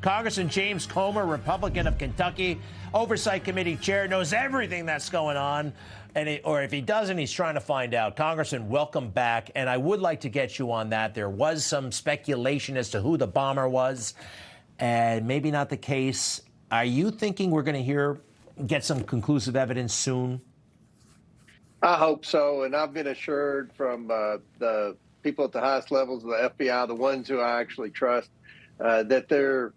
Congressman James Comer, Republican of Kentucky, Oversight Committee chair, knows everything that's going on. Or if he doesn't, he's trying to find out. Congressman, welcome back. And I would like to get you on that. There was some speculation as to who the bomber was, and maybe not the case. Are you thinking we're going to get some conclusive evidence soon? I hope so. And I've been assured from the people at the highest levels of the FBI, the ones who I actually trust, that they're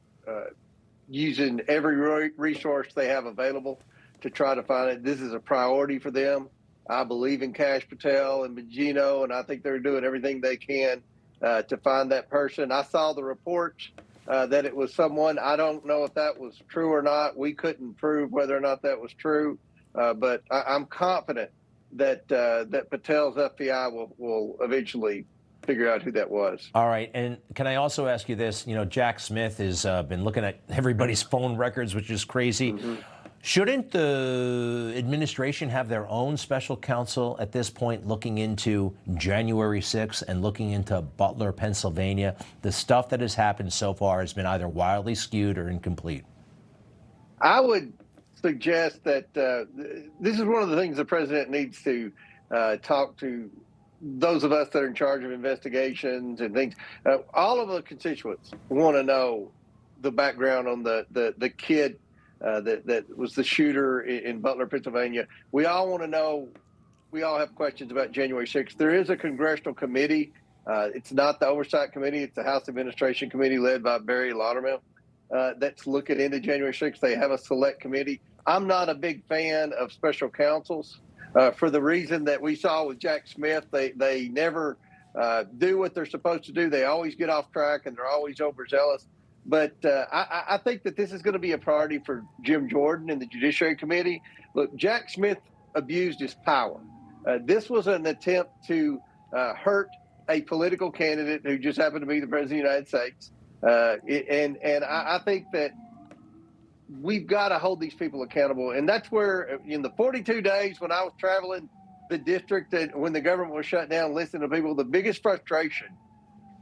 using every resource they have available to try to find it. This is a priority for them. I believe in Kash Patel and Bongino, and I think they're doing everything they can to find that person. I saw the reports that it was someone. I don't know if that was true or not. We couldn't prove whether or not that was true, but I'm confident that that Patel's FBI will eventually figure out who that was. All right. And can I also ask you this? You know, Jack Smith has been looking at everybody's phone records, which is crazy. Mm-hmm. Shouldn't the administration have their own special counsel at this point looking into January 6th and looking into Butler, Pennsylvania? The stuff that has happened so far has been either wildly skewed or incomplete. I would suggest that this is one of the things the president needs to talk to those of us that are in charge of investigations and things. All of the constituents want to know the background on the kid that was the shooter in Butler, Pennsylvania. We all want to know. We all have questions about January 6th. There is a congressional committee. It's not the Oversight Committee. It's the House Administration Committee led by Barry Loudermilk that's looking into January 6th. They have a select committee. I'm not a big fan of special counsels for the reason that we saw with Jack Smith. They never do what they're supposed to do. They always get off track, and they're always overzealous. But I think that this is going to be a priority for Jim Jordan and the Judiciary Committee. Look, Jack Smith abused his power. This was an attempt to hurt a political candidate who just happened to be the President of the United States. And I think that we've got to hold these people accountable. And that's where in the 42 days when I was traveling the district and when the government was shut down, listening to people, the biggest frustration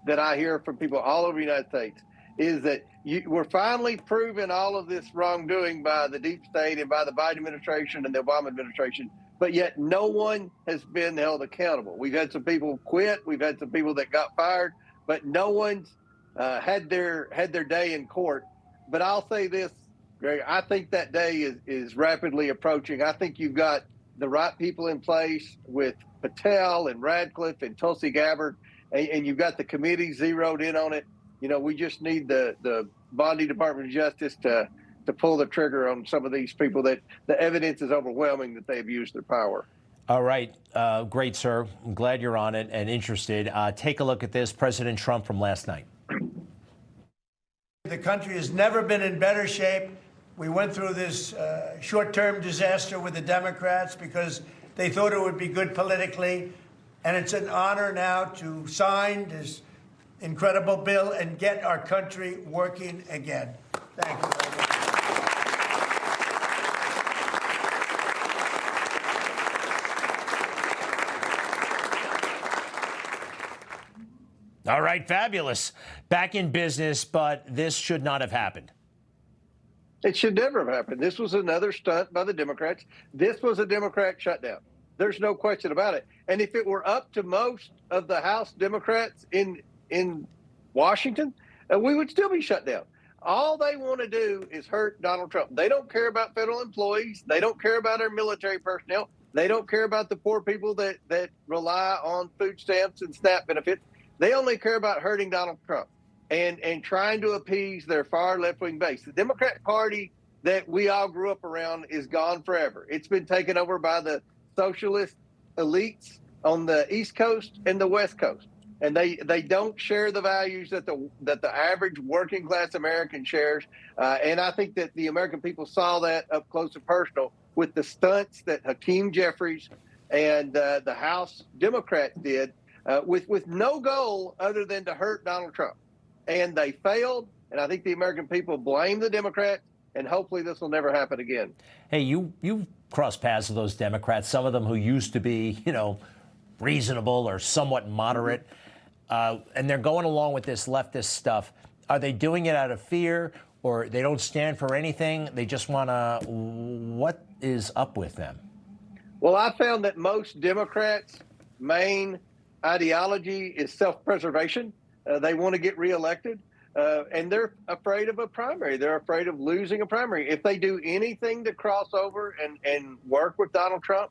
that I hear from people all over the United States is that we're finally proving all of this wrongdoing by the deep state and by the Biden administration and the Obama administration, but yet no one has been held accountable. We've had some people quit. We've had some people that got fired, but no one's had their day in court. But I'll say this, Greg, I think that day is rapidly approaching. I think you've got the right people in place with Patel and Radcliffe and Tulsi Gabbard, and you've got the committee zeroed in on it. You know, we just need the Bondi Department of Justice to pull the trigger on some of these people that the evidence is overwhelming that they abused their power. All right. Great, sir. I'm glad you're on it and interested. Take a look at this. President Trump from last night. The country has never been in better shape. We went through this short-term disaster with the Democrats because they thought it would be good politically. And it's an honor now to sign this incredible bill and get our country working again. Thank you very much. All right, fabulous. Back in business, but this should not have happened. It should never have happened. This was another stunt by the Democrats. This was a Democrat shutdown. There's no question about it. And if it were up to most of the House Democrats in Washington, we would still be shut down. All they want to do is hurt Donald Trump. They don't care about federal employees. They don't care about our military personnel. They don't care about the poor people that rely on food stamps and SNAP benefits. They only care about hurting Donald Trump and trying to appease their far left-wing base. The Democratic Party that we all grew up around is gone forever. It's been taken over by the socialist elites on the East Coast and the West Coast. And they don't share the values that the average working class American shares. And I think that the American people saw that up close and personal with the stunts that Hakeem Jeffries and the House Democrats did with no goal other than to hurt Donald Trump. And they failed. And I think the American people blame the Democrats. And hopefully this will never happen again. Hey, you crossed paths with those Democrats, some of them who used to be, reasonable or somewhat moderate. And they're going along with this leftist stuff. Are they doing it out of fear, or they don't stand for anything? They just want to. What is up with them? Well, I found that most Democrats' main ideology is self-preservation. They want to get reelected, and they're afraid of a primary. They're afraid of losing a primary. If they do anything to cross over and work with Donald Trump,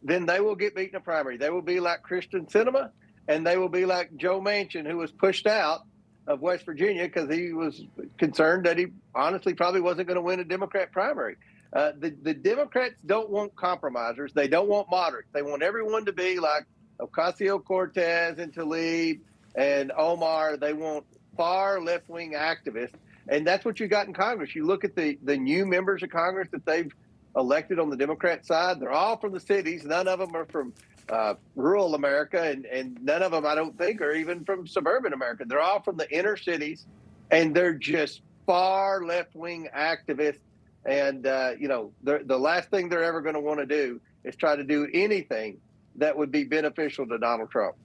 then they will get beaten in a primary. They will be like Christian Sinema, and they will be like Joe Manchin, who was pushed out of West Virginia because he was concerned that he honestly probably wasn't going to win a Democrat primary. The Democrats don't want compromisers. They don't want moderates. They want everyone to be like Ocasio-Cortez and Tlaib and Omar. They want far left-wing activists. And that's what you got in Congress. You look at the new members of Congress that they've elected on the Democrat side. They're all from the cities. None of them are from rural America, and none of them, I don't think, are even from suburban America. They're all from the inner cities, and they're just far left-wing activists. And, the last thing they're ever going to want to do is try to do anything that would be beneficial to Donald Trump.